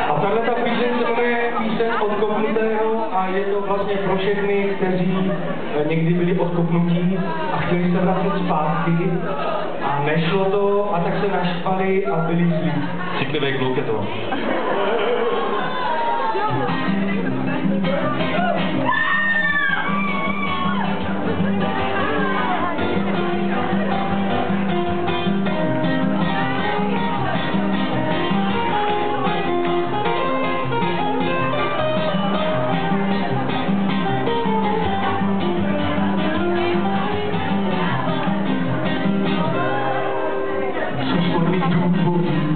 A tahle ta píseň se jmenuje Píseň odkopnutého a je to vlastně pro všechny, kteří někdy byli odkopnutí a chtěli se vracet zpátky a nešlo to a tak se naštvali a byli zlí. Citlivý kluk je to.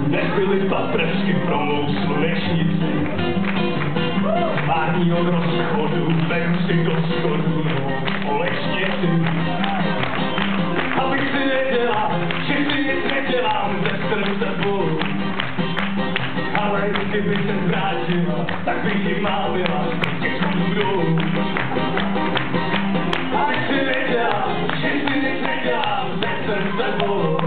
Nebyly paprsky pro mou slunečnici. Párního rozchodu beru si do schodu společnici. Abych si nedělal, že si nic nedělám ze srdce bolu. Ale kdyby se vrátila, tak bych ji mávila z těch schodů dolů. Abych si nedělal, že si nic nedělám ze srdce bolu.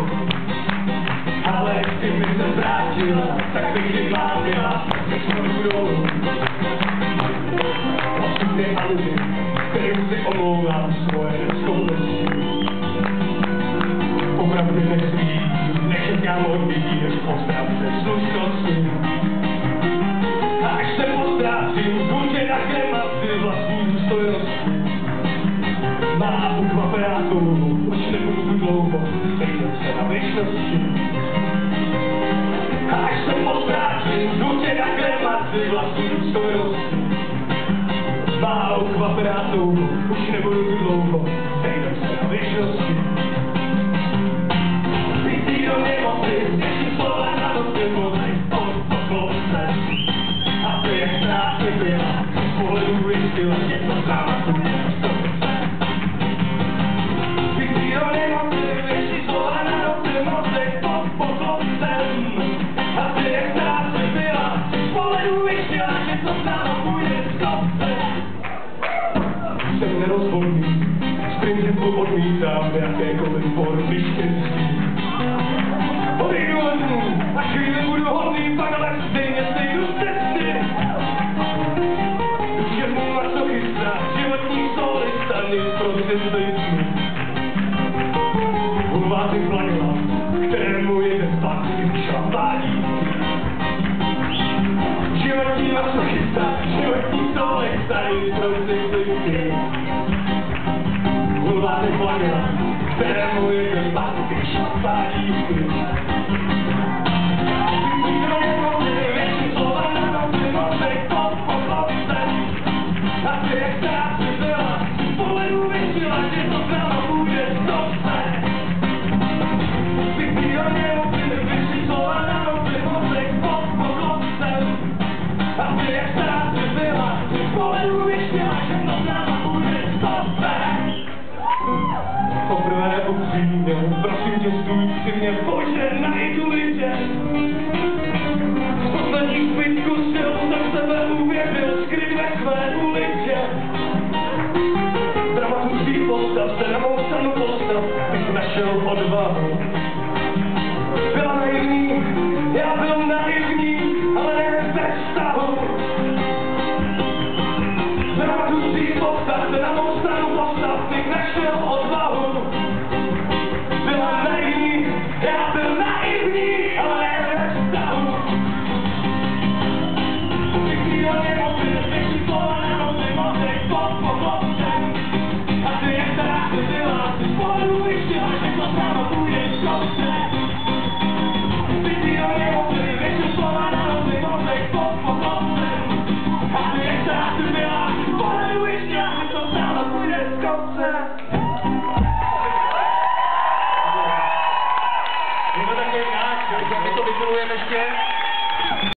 Ale kdyby se vrátila, tak bych ji mávila ze schodů dolů. Osudné alibi, kterým si omlouvám svoje neschopnosti. Opravdu nesmí, nečekám od lidí, než postrácím slušnosti. A až se postrácím, buďte na kremaci vlastní důstojnosti. Má ukvaperátu, už nebudu tu dlouho, sejde se na věčnosti. A až se postrácím, buďte na kremaci vlastní důstojnosti. Má ukvaperátu, už nebudu tu dlouho, sejde se na věčnosti. Jsem nerozhodný, z principu odmítám jakékoliv formy štěstí. Odejdu od ní, a chvíli budu hodný, pak ale stejně stejdu z cesty. Duševní masochista, životní solista, nic prosím zbytný. Hulváty planila, kterému jeden zpátky šlapání. Životní masochista, životní solista, nic prosím zbytný. Hulváty planila, kterému jeden zpátky šlapání. Poprvé upřímně, prosím tě, stůj si mě, požehnaj tu lidě. Z posledních zbytků sil jsem sebe uvěřil, skryt ve své uličce. Dramatický postav se na mou stranu postav, bych našel odvahu. Byla naivní, já byl naivní.